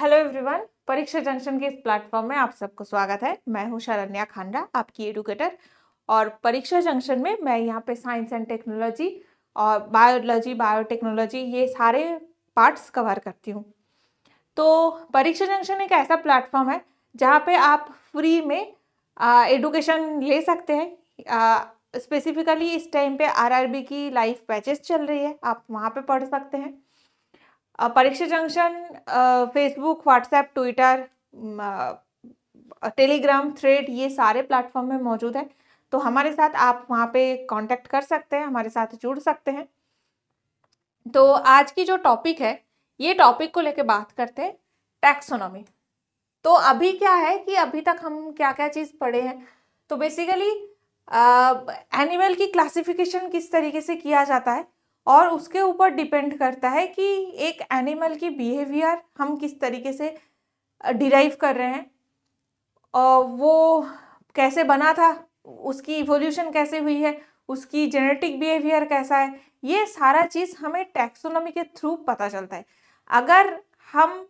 Hello everyone, परीक्षा junction के इस प्लेटफॉर्म में आप सबको स्वागत है। मैं हूं शरण्या खांडा, आपकी एडुकेटर। और परीक्षा जंक्शन में मैं यहाँ पे साइंस एंड टेक्नोलॉजी और बायोलॉजी, बायोटेक्नोलॉजी ये सारे पार्ट्स कवर करती हूँ। तो परीक्षा जंक्शन एक ऐसा प्लेटफॉर्म है जहाँ पे आप फ्री में एडुकेशन ले सकते हैं। स्पेसिफिकली इस टाइम पे आरआरबी की लाइव बैचेस चल रही है, आप वहाँ पे पढ़ सकते हैं। परीक्षा junction Facebook, WhatsApp, Twitter, Telegram, thread ये सारे प्लेटफॉर्म में मौजूद है। तो हमारे साथ आप वहाँ पे कांटेक्ट कर सकते हैं, हमारे साथ जुड़ सकते हैं। तो आज की जो टॉपिक है, ये टॉपिक को लेके बात करते हैं, टैक्सोनॉमी। तो अभी क्या है कि अभी तक हम क्या क्या चीज़ पढ़े हैं। तो बेसिकली एनिमल की क्लासिफिकेशन किस तरीके से किया जाता है और उसके ऊपर डिपेंड करता है कि एक एनिमल की बिहेवियर हम किस तरीके से डिराइव कर रहे हैं और वो कैसे बना था, उसकी इवोल्यूशन कैसे हुई है, उसकी जेनेटिक बिहेवियर कैसा है, ये सारा चीज़ हमें टैक्सोनॉमी के थ्रू पता चलता है। अगर हम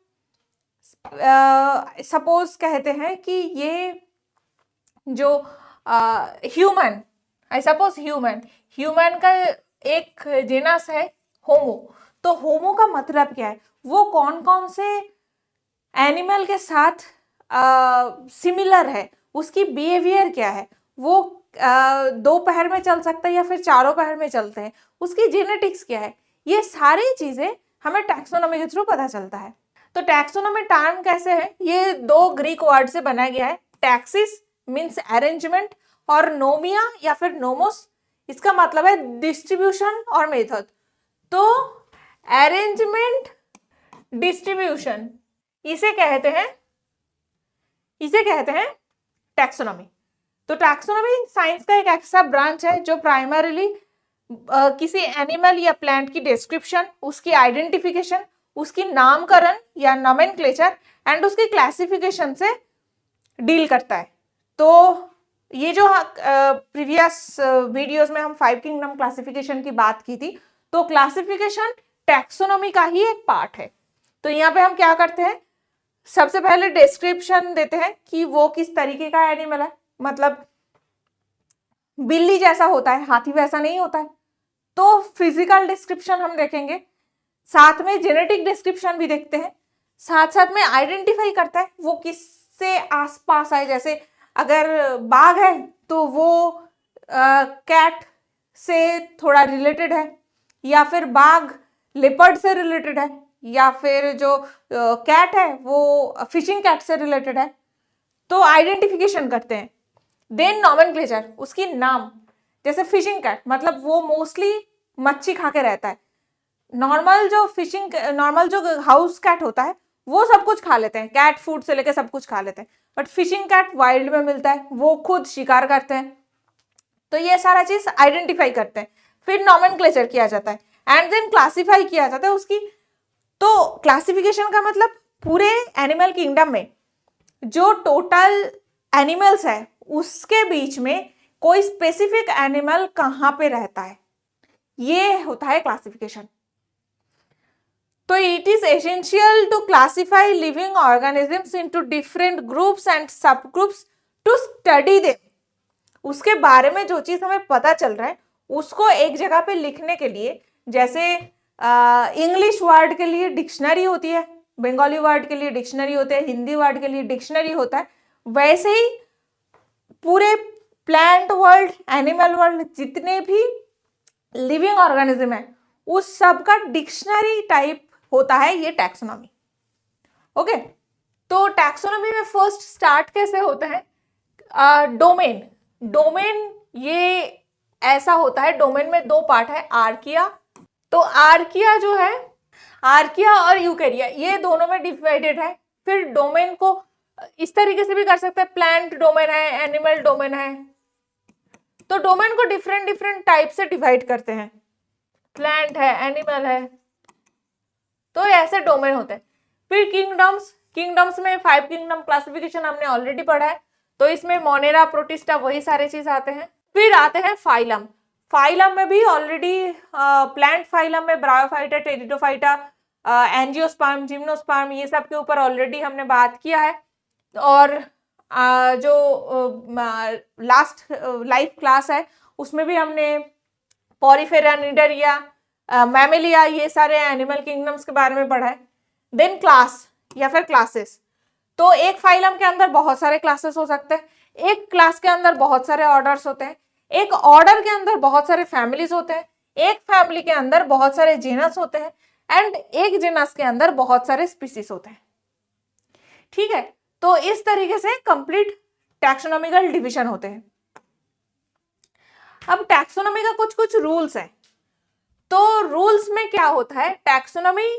सपोज कहते हैं कि ये जो ह्यूमन, आई सपोज ह्यूमन का एक जेनस है होमो। तो होमो का मतलब क्या है, वो कौन कौन से एनिमल के साथ सिमिलर है, उसकी बिहेवियर क्या है, वो दो पैर में चल सकता है या फिर चारों पैर में चलते हैं, उसकी जेनेटिक्स क्या है, ये सारी चीजें हमें टैक्सोनॉमी के थ्रू पता चलता है। तो टैक्सोनॉमी टर्म कैसे है, ये दो ग्रीक वर्ड से बनाया गया है। टैक्सिस मीन्स अरेंजमेंट और नोमिया या फिर नोमोस, इसका मतलब है डिस्ट्रीब्यूशन और मेथड। तो अरेंजमेंट, डिस्ट्रीब्यूशन, इसे कहते हैं टैक्सोनॉमी। तो टैक्सोनॉमी साइंस का एक ऐसा ब्रांच है जो प्राइमरीली किसी एनिमल या प्लांट की डिस्क्रिप्शन, उसकी आइडेंटिफिकेशन, उसकी नामकरण या नोमेनक्लेचर एंड उसकी क्लासिफिकेशन से डील करता है। तो ये जो प्रीवियस वीडियोस में हम 5 किंगडम क्लासिफिकेशन की बात की थी, तो क्लासिफिकेशन टैक्सोनॉमी का ही एक पार्ट है। तो यहाँ पे हम क्या करते हैं, सबसे पहले डिस्क्रिप्शन देते हैं कि वो किस तरीके का एनिमल है, मतलब बिल्ली जैसा होता है, हाथी वैसा नहीं होता है। तो फिजिकल डिस्क्रिप्शन हम देखेंगे, साथ में जेनेटिक डिस्क्रिप्शन भी देखते हैं, साथ साथ में आइडेंटिफाई करता है वो किससे आसपास है। जैसे अगर बाघ है तो वो कैट से थोड़ा रिलेटेड है, या फिर बाघ लेपर्ड से रिलेटेड है, या फिर जो कैट है वो फिशिंग कैट से रिलेटेड है। तो आइडेंटिफिकेशन करते हैं। देन नॉमेनक्लेचर, उसकी नाम, जैसे फिशिंग कैट मतलब वो मोस्टली मच्छी खा के रहता है। नॉर्मल जो हाउस कैट होता है वो सब कुछ खा लेते हैं, कैट फूड से लेके सब कुछ खा लेते हैं। बट फिशिंग कैट वाइल्ड में मिलता है, वो खुद शिकार करते हैं। तो ये सारा चीज आइडेंटिफाई करते हैं, फिर नॉमेनक्लेचर किया जाता है एंड देन क्लासिफाई किया जाता है उसकी। तो क्लासिफिकेशन का मतलब पूरे एनिमल किंगडम में जो टोटल एनिमल्स है उसके बीच में कोई स्पेसिफिक एनिमल कहाँ पे रहता है, ये होता है क्लासिफिकेशन। तो it is essential to classify living organisms into different groups and sub groups to study them. उसके बारे में जो चीज हमें पता चल रहा है उसको एक जगह पे लिखने के लिए, जैसे इंग्लिश वर्ड के लिए डिक्शनरी होती है, बंगाली वर्ड के लिए डिक्शनरी होते हैं, हिंदी वर्ड के लिए डिक्शनरी होता है, वैसे ही पूरे प्लांट वर्ल्ड, एनिमल वर्ल्ड, जितने भी लिविंग ऑर्गेनिज्म है उस सब का डिक्शनरी टाइप होता है ये टैक्सोनॉमी। ओके, तो टैक्सोनॉमी में फर्स्ट स्टार्ट कैसे होता है, डोमेन ये ऐसा होता है, डोमेन में दो पार्ट है, आर्किया। तो आर्किया जो है, आर्किया और यूकेरिया ये दोनों में डिवाइडेड है। फिर डोमेन को इस तरीके से भी कर सकते हैं, प्लांट डोमेन है, एनिमल डोमेन है। तो डोमेन को डिफरेंट टाइप से डिवाइड करते हैं, प्लांट है, एनिमल है, तो ऐसे डोमेन होते हैं। फिर किंगडम्स में 5 किंगडम क्लासिफिकेशन हमने ऑलरेडी पढ़ा है, तो इसमें मोनेरा, प्रोटिस्टा, वही सारे चीज आते हैं। फिर आते हैं फाइलम में भी ऑलरेडी प्लांट फाइलम में ब्रायोफाइटा, टेरिडोफाइटा, एंजियोस्पर्म, जिम्नोस्पर्म, ये सब के ऊपर ऑलरेडी हमने बात किया है। और जो लास्ट लाइफ क्लास है उसमें भी हमने पॉरीफेरा, निडरिया, मैमेलिया, ये सारे एनिमल किंगडम्स के बारे में पढ़ा है। देन क्लास या फिर क्लासेस, तो एक फाइलम के अंदर बहुत सारे क्लासेस हो सकते हैं, एक क्लास के अंदर बहुत सारे ऑर्डर्स होते हैं, एक ऑर्डर के अंदर बहुत सारे फैमिलीज होते हैं, एक फैमिली के अंदर बहुत सारे जीनस होते हैं, एंड एक जीनस के अंदर बहुत सारे स्पीसीज होते हैं। ठीक है, तो इस तरीके से कंप्लीट टैक्सोनॉमिकल डिवीजन होते हैं। अब टैक्सोनॉमी का कुछ कुछ रूल्स हैं। तो रूल्स में क्या होता है, टैक्सोनॉमी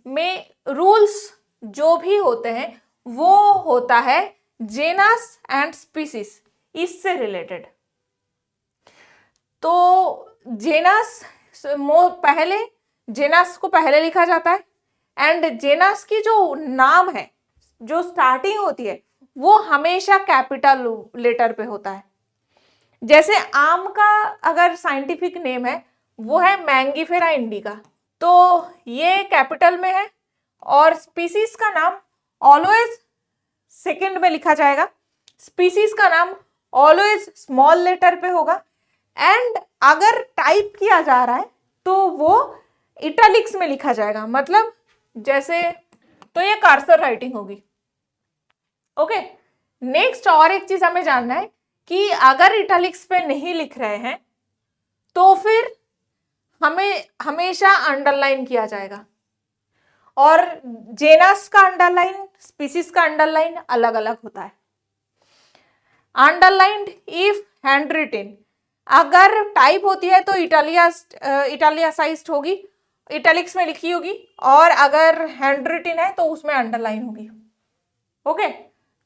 में रूल्स जो भी होते हैं वो होता है जेनस एंड स्पीसीज, इससे रिलेटेड। तो जेनस पहले, जेनस को पहले लिखा जाता है, एंड जेनस की जो नाम है, जो स्टार्टिंग होती है, वो हमेशा कैपिटल लेटर पे होता है। जैसे आम का अगर साइंटिफिक नेम है वो है मैंगीफेरा इंडिका, तो ये कैपिटल में है, और स्पीसीज का नाम ऑलवेज सेकंड में लिखा जाएगा, स्पीसीज का नाम ऑलवेज स्मॉल लेटर पे होगा, एंड अगर टाइप किया जा रहा है तो वो इटैलिक्स में लिखा जाएगा, मतलब जैसे, तो ये कर्सर राइटिंग होगी। ओके, नेक्स्ट और एक चीज हमें जानना है कि अगर इटैलिक्स पे नहीं लिख रहे हैं तो फिर हमें हमेशा अंडरलाइन किया जाएगा, और जेनस का अंडरलाइन, स्पीसीज का अंडरलाइन अलग अलग होता है। अंडरलाइंड इफ हैंड रिटेन, अगर टाइप होती है तो इटालियासाइज्ड होगी, इटैलिक्स में लिखी होगी, और अगर हैंड रिटेन है तो उसमें अंडरलाइन होगी। ओके,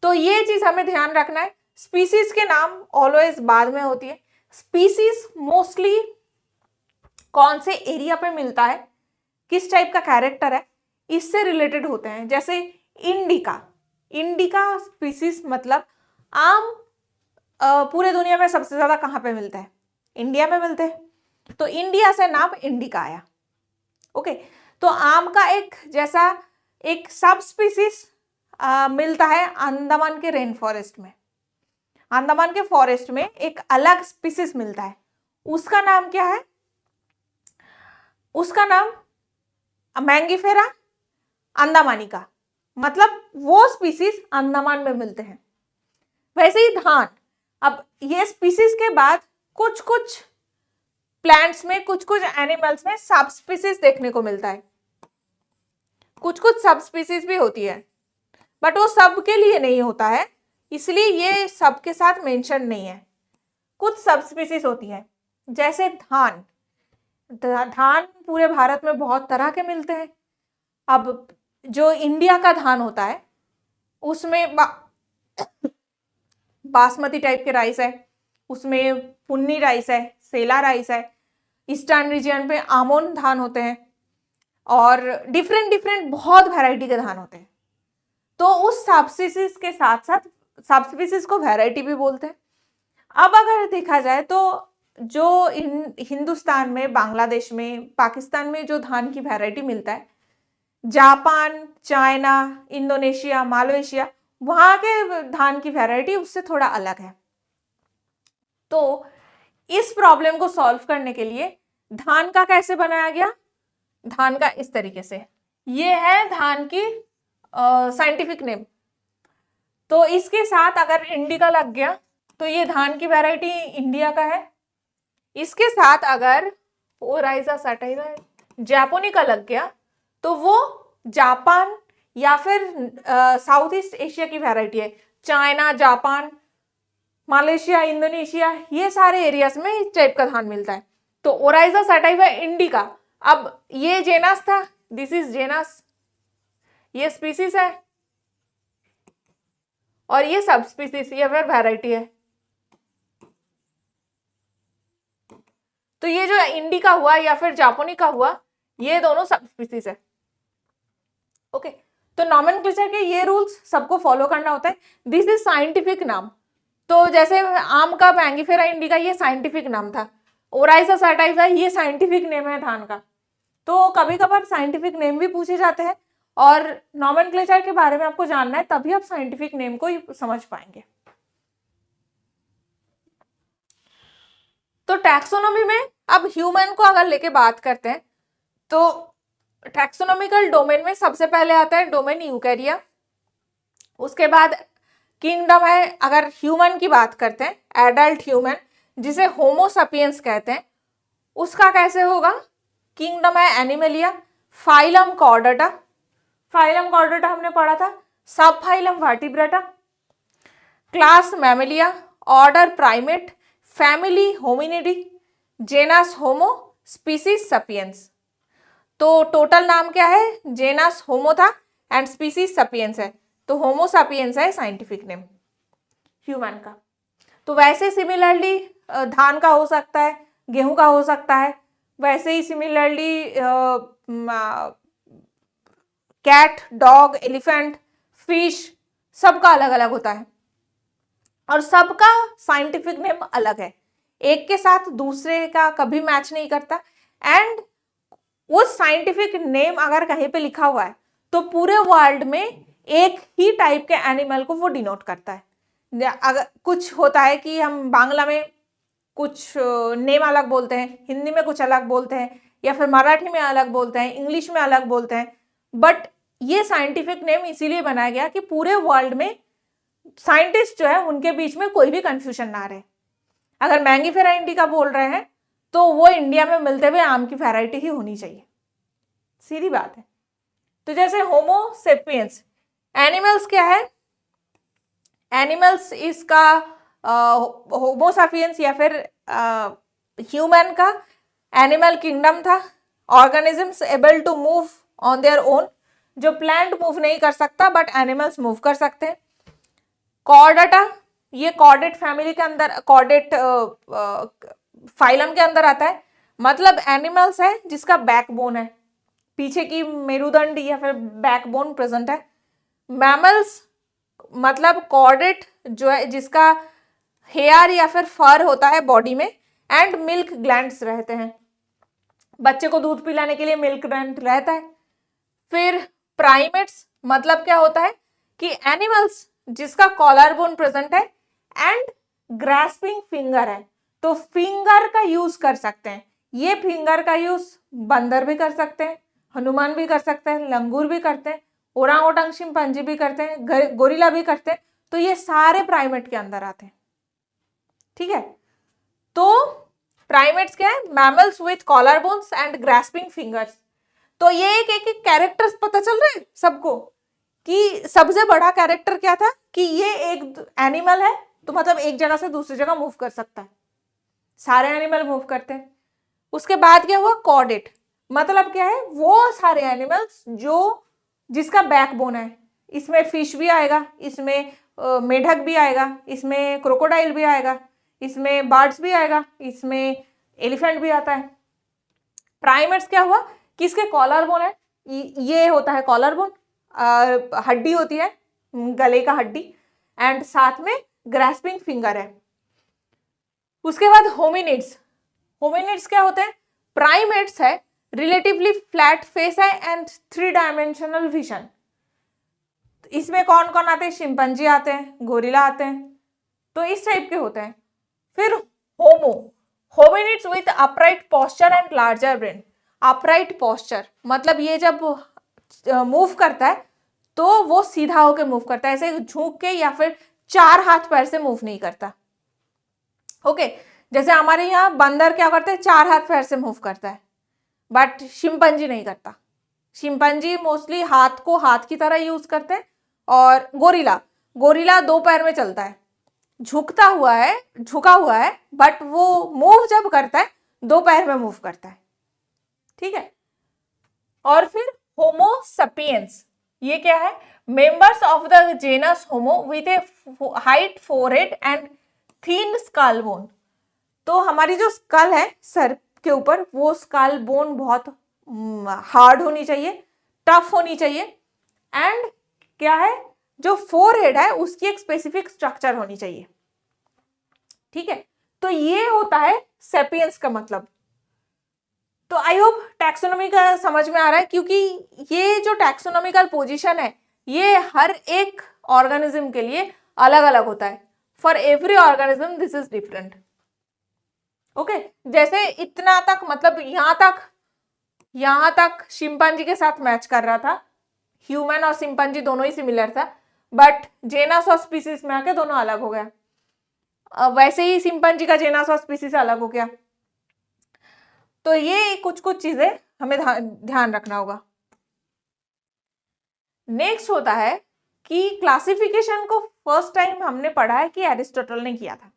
तो ये चीज हमें ध्यान रखना है। स्पीसीज के नाम ऑलवेज बाद में होती है। स्पीसीज मोस्टली कौन से एरिया पे मिलता है, किस टाइप का कैरेक्टर है, इससे रिलेटेड होते हैं। जैसे इंडिका, इंडिका स्पीसीज मतलब आम पूरे दुनिया में सबसे ज्यादा कहाँ पे मिलता है, इंडिया में मिलते हैं, तो इंडिया से नाम इंडिका आया। ओके, तो आम का एक जैसा एक सब स्पीसीज मिलता है अंडमान के रेन फॉरेस्ट में, अंडमान के फॉरेस्ट में एक अलग स्पीसीज मिलता है, उसका नाम क्या है, उसका नाम मैंगीफेरा अंडमानिका, मतलब वो स्पीसीज अंडमान में मिलते हैं। वैसे ही धान, अब ये स्पीसीज के बाद कुछ कुछ प्लांट्स में, कुछ कुछ एनिमल्स में सब स्पीसीज देखने को मिलता है, कुछ कुछ सब स्पीसीज भी होती है, बट वो सब के लिए नहीं होता है, इसलिए ये सब के साथ मेंशन नहीं है। कुछ सब स्पीसीज होती है, जैसे धान, धान पूरे भारत में बहुत तरह के मिलते हैं। अब जो इंडिया का धान होता है उसमें बासमती टाइप के राइस है, उसमें पुन्नी राइस है, सेला राइस है, ईस्टर्न रीजन पे आमोन धान होते हैं, और डिफरेंट डिफरेंट बहुत वैरायटी के धान होते हैं। तो उस सबस्पीसीज के साथ साथ सबस्पीसीज को वैरायटी भी बोलते हैं। अब अगर देखा जाए तो जो हिंदुस्तान में, बांग्लादेश में, पाकिस्तान में जो धान की वैरायटी मिलता है, जापान, चाइना, इंडोनेशिया, मलेशिया, वहां के धान की वैरायटी उससे थोड़ा अलग है। तो इस प्रॉब्लम को सॉल्व करने के लिए धान का कैसे बनाया गया, धान का इस तरीके से, ये है धान की साइंटिफिक नेम। तो इसके साथ अगर इंडिका लग गया तो ये धान की वैरायटी इंडिया का है। इसके साथ अगर ओराइजा सटाइवा जापानिका लग गया तो वो जापान या फिर साउथ ईस्ट एशिया की वैरायटी है। चाइना, जापान, मलेशिया, इंडोनेशिया, ये सारे एरियाज में इस टाइप का धान मिलता है। तो ओराइजा सटाइवा इंडिका, अब ये जेनस था, दिस इज जेनस, ये स्पीसीज है, और ये सब स्पीसीज, ये फिर वैरायटी है। तो ये जो इंडिका हुआ या फिर जापानिका हुआ, ये दोनों सब स्पीसीज है। ओके, तो नॉमेनक्लेचर के ये रूल्स सबको फॉलो करना होता है। दिस इज साइंटिफिक नाम। तो जैसे आम का मैंगीफेरा इंडिका, ये साइंटिफिक नाम था। ओराइजा सटाइवा ये साइंटिफिक नेम है धान का। तो कभी कभार साइंटिफिक नेम भी पूछे जाते हैं, और नॉमेनक्लेचर के बारे में आपको जानना है तभी आप साइंटिफिक नेम को ही समझ पाएंगे। तो टैक्सोनॉमी में अब ह्यूमन को अगर लेके बात करते हैं तो टैक्सोनॉमिकल डोमेन में सबसे पहले आता है डोमेन यूकैरिया, उसके बाद किंगडम है, अगर ह्यूमन की बात करते हैं एडल्ट ह्यूमन जिसे होमो सपियंस कहते हैं, उसका कैसे होगा, किंगडम है Animalia, phylum Chordata, phylum Chordata हमने पढ़ा था, subphylum Vertebrata, class Mammalia, order primate, family Hominidae, genus Homo, species sapiens. तो टोटल नाम क्या है, जेनस होमो था एंड स्पीसीज सपियंस है, तो होमो सपियंस है साइंटिफिक नेम ह्यूमन का। तो वैसे सिमिलरली धान का हो सकता है, गेहूं का हो सकता है, वैसे ही similarly cat, dog, elephant, fish सबका अलग अलग होता है और सबका साइंटिफिक नेम अलग है, एक के साथ दूसरे का कभी मैच नहीं करता। एंड वो साइंटिफिक नेम अगर कहीं पे लिखा हुआ है तो पूरे वर्ल्ड में एक ही टाइप के एनिमल को वो डिनोट करता है। अगर कुछ होता है कि हम बांग्ला में कुछ नेम अलग बोलते हैं, हिंदी में कुछ अलग बोलते हैं, या फिर मराठी में अलग बोलते हैं, इंग्लिश में अलग बोलते हैं, बट ये साइंटिफिक नेम इसीलिए बनाया गया कि पूरे वर्ल्ड में साइंटिस्ट जो है उनके बीच में कोई भी कंफ्यूजन ना रहे। अगर मैंगीफेरा इंडिका बोल रहे हैं तो वो इंडिया में मिलते हुए आम की वैरायटी ही होनी चाहिए, सीधी बात है। तो जैसे होमो सेपियंस, एनिमल्स क्या है, एनिमल्स इसका होमो सपियंस या फिर ह्यूमन का एनिमल किंगडम था, organisms able to move on their own, जो प्लांट मूव नहीं कर सकता बट एनिमल्स मूव कर सकते हैं। कॉर्डेटा, ये कॉर्डेट फैमिली के अंदर, कॉर्डेट फाइलम के अंदर आता है, मतलब एनिमल्स है जिसका बैकबोन है, पीछे की मेरुदंड या फिर बैकबोन प्रेजेंट है। मैमल्स मतलब कॉर्डेट जो है जिसका हेयर या फिर फर होता है बॉडी में, एंड मिल्क ग्लैंड्स रहते हैं, बच्चे को दूध पिलाने के लिए मिल्क ग्लैंड रहता है। फिर प्राइमेट्स मतलब क्या होता है कि एनिमल्स जिसका कॉलर बोन प्रेजेंट है एंड ग्रास्पिंग फिंगर है, तो फिंगर का यूज कर सकते हैं। ये फिंगर का यूज बंदर भी कर सकते हैं, हनुमान भी कर सकते हैं, लंगूर भी करते हैं, ओरांग ओटांग शिंपांजी भी करते हैं, गोरिल्ला भी करते हैं, तो ये सारे प्राइमेट के अंदर आते हैं। ठीक है, तो प्राइमेट्स क्या है, mammals with collar bones and grasping fingers. तो ये एक एक कैरेक्टर्स पता चल रहे हैं सबको कि सबसे बड़ा कैरेक्टर क्या था कि ये एक एनिमल है, तो मतलब एक जगह से दूसरी जगह मूव कर सकता है, सारे एनिमल मूव करते हैं। उसके बाद क्या हुआ, कॉर्डेट मतलब क्या है, वो सारे एनिमल्स जो जिसका बैकबोन है, इसमें फिश भी आएगा, इसमें मेढक भी आएगा, इसमें क्रोकोडाइल भी आएगा, इसमें बर्ड्स भी आएगा, इसमें एलिफेंट भी आता है। प्राइमेट्स क्या हुआ, किसके कॉलर बोन है, ये होता है कॉलर बोन, हड्डी होती है गले का हड्डी, एंड साथ में ग्रास्पिंग फिंगर है। उसके बाद होमिनिड्स, होमिनिड्स क्या होते हैं, प्राइमेट्स है, रिलेटिवली फ्लैट फेस है एंड 3 डायमेंशनल विजन। इसमें कौन कौन आते हैं, शिंपंजी आते हैं, गोरिल्ला आते हैं, तो इस टाइप के होते हैं। फिर Homo, hominids with upright posture and larger brain. Upright posture मतलब ये जब मूव करता है तो वो सीधा होकर मूव करता है, ऐसे झुक के या फिर 4 हाथ पैर से मूव नहीं करता। ओके, जैसे हमारे यहाँ बंदर क्या करते हैं, 4 हाथ पैर से मूव करता है, बट शिंपंजी नहीं करता। शिंपंजी मोस्टली हाथ को हाथ की तरह यूज करते हैं, और गोरिल्ला, गोरिल्ला 2 पैर में चलता है, झुका हुआ है, बट वो मूव जब करता है 2 पैर में मूव करता है। ठीक है, और फिर होमो सपियंस, ये क्या है, members of the genus homo with a height forehead and thin skull bone. तो हमारी जो स्कल है सर के ऊपर, वो स्कल बोन बहुत हार्ड होनी चाहिए, टफ होनी चाहिए, एंड क्या है, जो फोरहेड है उसकी एक स्पेसिफिक स्ट्रक्चर होनी चाहिए। ठीक है, तो ये होता है सेपियंस का मतलब। तो आई होप टैक्सोनॉमी का समझ में आ रहा है, क्योंकि ये जो टैक्सोनॉमिकल पोजीशन है ये हर एक ऑर्गेनिज्म के लिए अलग अलग होता है। For every organism this is different. Okay, जैसे इतना तक मतलब यहां तक शिम्पांजी के साथ मैच कर रहा था, ह्यूमन और शिम्पांजी दोनों ही सिमिलर था, बट जेनस और स्पीसीज में आके दोनों अलग हो गया। वैसे ही शिम्पांजी का जेनस और स्पीसीज अलग हो गया। तो ये कुछ चीजें हमें ध्यान रखना होगा। नेक्स्ट होता है कि क्लासिफिकेशन को फर्स्ट टाइम हमने पढ़ा है कि एरिस्टोटल ने किया था।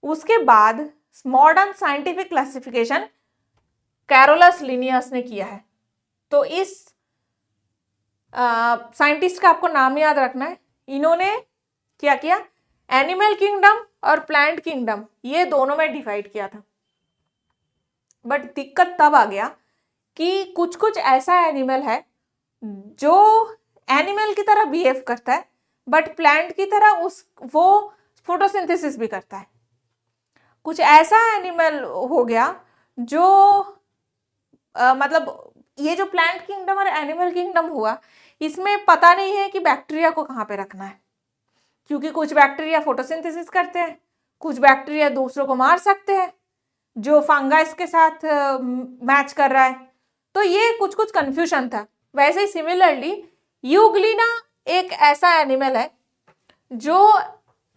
उसके बाद modern scientific classification Carolus Linnaeus ने किया है। तो इस साइंटिस्ट का आपको नाम याद रखना है। इन्होंने क्या किया, एनिमल किंगडम और प्लांट किंगडम ये दोनों में डिवाइड किया था। बट दिक्कत तब आ गया कि कुछ ऐसा एनिमल है जो एनिमल की तरह बिहेव करता है बट प्लांट की तरह वो फोटोसिंथेसिस भी करता है। कुछ ऐसा एनिमल हो गया जो मतलब ये जो प्लांट किंगडम और एनिमल किंगडम हुआ, इसमें पता नहीं है कि बैक्टीरिया को कहाँ पे रखना है, क्योंकि कुछ बैक्टीरिया फोटोसिंथेसिस करते हैं, कुछ बैक्टीरिया दूसरों को मार सकते हैं जो फंगस के साथ मैच कर रहा है। तो ये कुछ कंफ्यूजन था। वैसे ही सिमिलरली यूग्लिना एक ऐसा एनिमल है जो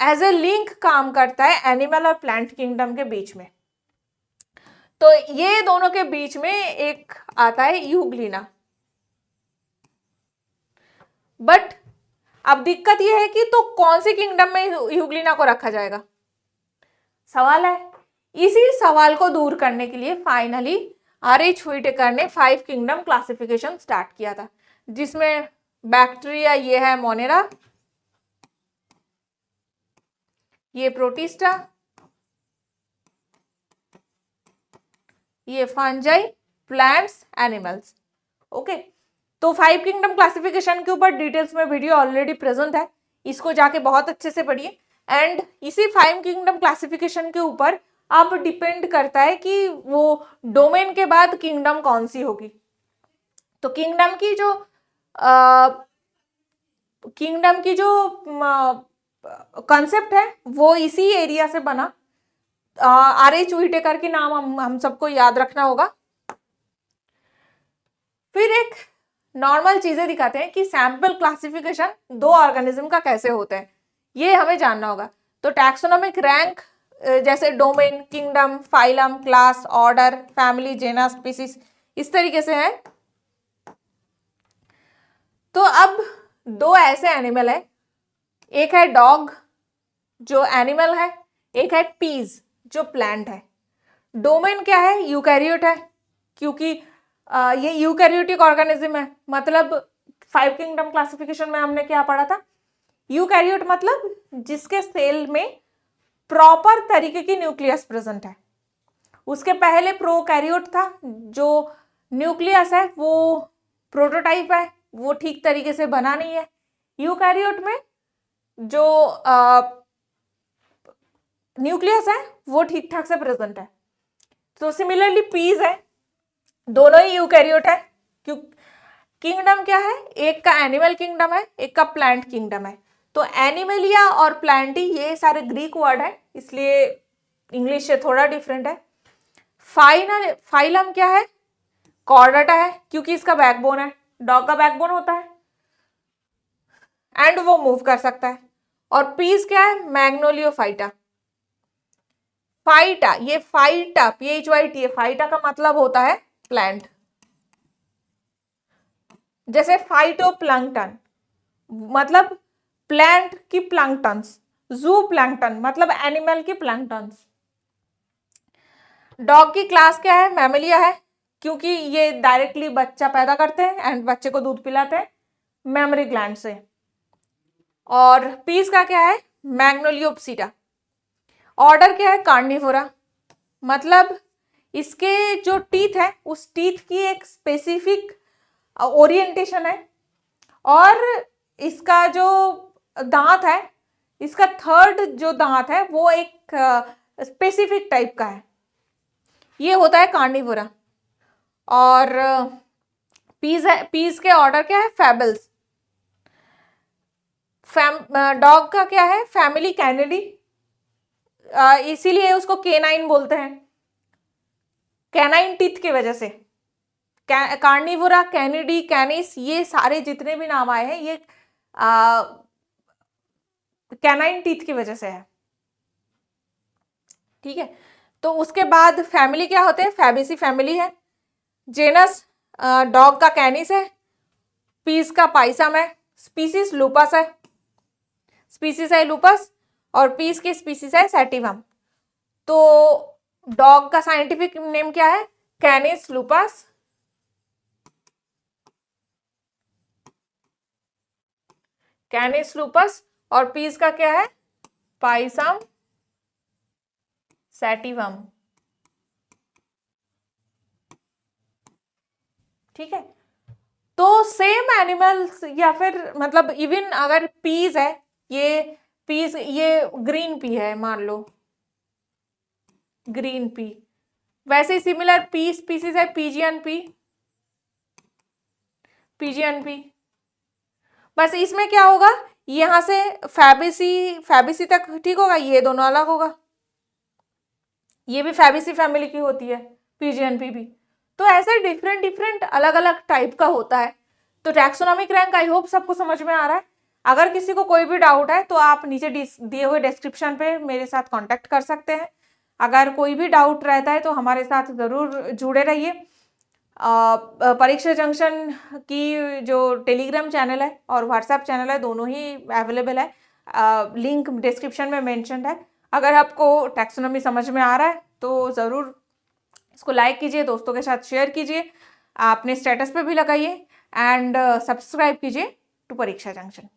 एज ए लिंक काम करता है एनिमल और प्लांट किंगडम के बीच में। तो ये दोनों के बीच में एक आता है यूग्लिना। बट अब दिक्कत यह है कि तो कौन सी किंगडम में यूग्लिना को रखा जाएगा, सवाल है। इसी सवाल को दूर करने के लिए फाइनली आर.एच. व्हिटेकर ने 5 किंगडम क्लासिफिकेशन स्टार्ट किया था, जिसमें बैक्टीरिया ये है मोनेरा, ये प्रोटिस्टा, ये फंजाई, प्लांट्स, एनिमल्स। ओके, तो 5 किंगडम क्लासिफिकेशन के ऊपर डिटेल्स में वीडियो ऑलरेडी प्रेजेंट है, इसको जाके बहुत अच्छे से पढ़िए। एंड इसी 5 किंगडम क्लासिफिकेशन के ऊपर अब डिपेंड करता है कि वो डोमेन के बाद किंगडम कौन सी होगी। तो किंगडम की जो कंसेप्ट है वो इसी एरिया से बना। आर.एच. व्हिटेकर के नाम हम सबको याद रखना होगा। फिर एक नॉर्मल चीजें दिखाते हैं कि सैंपल क्लासिफिकेशन 2 ऑर्गेनिज्म का कैसे होता है, ये हमें जानना होगा। तो टैक्सोनॉमिक रैंक जैसे domain, kingdom, phylum, class, order, family, genus, species, इस तरीके से है। तो अब 2 ऐसे एनिमल है, एक है डॉग जो एनिमल है, एक है पीज जो प्लांट है। डोमेन क्या है, यूकैरियोट है, क्योंकि ये यूकैरियोटिक ऑर्गेनिज्म है। मतलब 5 किंगडम क्लासिफिकेशन में हमने क्या पढ़ा था, यूकैरियोट मतलब जिसके सेल में प्रॉपर तरीके की न्यूक्लियस प्रेजेंट है। उसके पहले प्रोकैरियोट था, जो न्यूक्लियस है वो प्रोटोटाइप है, वो ठीक तरीके से बना नहीं है। यूकैरियोट में जो न्यूक्लियस है वो ठीक ठाक से प्रेजेंट है। तो सिमिलरली पीज है, दोनों ही यूकैरियोट है। क्यों, किंगडम क्या है, एक का एनिमल किंगडम है, एक का प्लांट किंगडम है। तो एनिमलिया और प्लांटी ये सारे ग्रीक वर्ड है, इसलिए इंग्लिश से थोड़ा डिफरेंट है। फाइलम क्या है, कॉर्डेटा है, क्योंकि इसका बैकबोन है, डॉग का बैकबोन होता है एंड वो मूव कर सकता है। और पीस क्या है, मैग्नोलियोफाइटा। फाइटा, ये फाइटा, PHYTA, फाइटा का मतलब होता है प्लांट। जैसे फाइटोप्लैंक्टन मतलब प्लांट की प्लैंक्टन्स, जू प्लैंक्टन मतलब एनिमल की प्लैंक्टन्स। डॉग की क्लास क्या है, मैमलिया है, क्योंकि ये डायरेक्टली बच्चा पैदा करते हैं एंड बच्चे को दूध पिलाते हैं मेमरी ग्लैंड से। और पीस का क्या है, मैग्नोलियोप्सिटा। ऑर्डर क्या है, कार्निवोरा, मतलब इसके जो टीथ है उस टीथ की एक स्पेसिफिक ओरिएंटेशन है, और इसका जो दांत है, इसका थर्ड जो दांत है वो एक स्पेसिफिक टाइप का है। ये होता है कार्निवोरा। और पीस के ऑर्डर क्या है, फैबल्स। डॉग का क्या है, फैमिली कैनिडी, इसीलिए उसको केनाइन बोलते हैं, कैनाइन टीथ की वजह से। कार्निवोरा, कैनिडी, कैनिस, ये सारे जितने भी नाम आए हैं ये कैनाइन टीथ की वजह से है। ठीक है, तो उसके बाद फैमिली क्या होते हैं, फैबेसी फैमिली है। जेनस डॉग का कैनिस है, पीस का पाइसम है, स्पीसीज लूपस है, स्पीसीज है लूपस, और पीस की स्पीसीज है सैटिवम। तो डॉग का साइंटिफिक नेम क्या है, कैनिस लूपस, कैनिस लूपस, और पीस का क्या है, पाइसम सैटिवम। ठीक है, तो सेम एनिमल्स, या फिर मतलब इवन अगर पीस है, ये पीस, ये ग्रीन पी है मान लो, ग्रीन पी, वैसे सिमिलर पी स्पीसीज है पीजियन पी, पीजियन पी। बस इसमें क्या होगा, यहां से फैबेसी तक ठीक होगा, ये दोनों अलग होगा, ये भी फैबेसी फैमिली की होती है, पीजियन पी भी। तो ऐसे डिफरेंट अलग अलग टाइप का होता है। तो टैक्सोनॉमिक रैंक आई होप सबको समझ में आ रहा है। अगर किसी को कोई भी डाउट है तो आप नीचे दिए हुए डिस्क्रिप्शन पे मेरे साथ कांटेक्ट कर सकते हैं। अगर कोई भी डाउट रहता है तो हमारे साथ ज़रूर जुड़े रहिए। परीक्षा जंक्शन की जो टेलीग्राम चैनल है और व्हाट्सएप चैनल है, दोनों ही अवेलेबल है, लिंक डिस्क्रिप्शन में मेंशन्ड है। अगर आपको टैक्सोनॉमी समझ में आ रहा है तो ज़रूर इसको लाइक कीजिए, दोस्तों के साथ शेयर कीजिए, अपने स्टेटस पे भी लगाइए, एंड सब्सक्राइब कीजिए टू परीक्षा जंक्शन।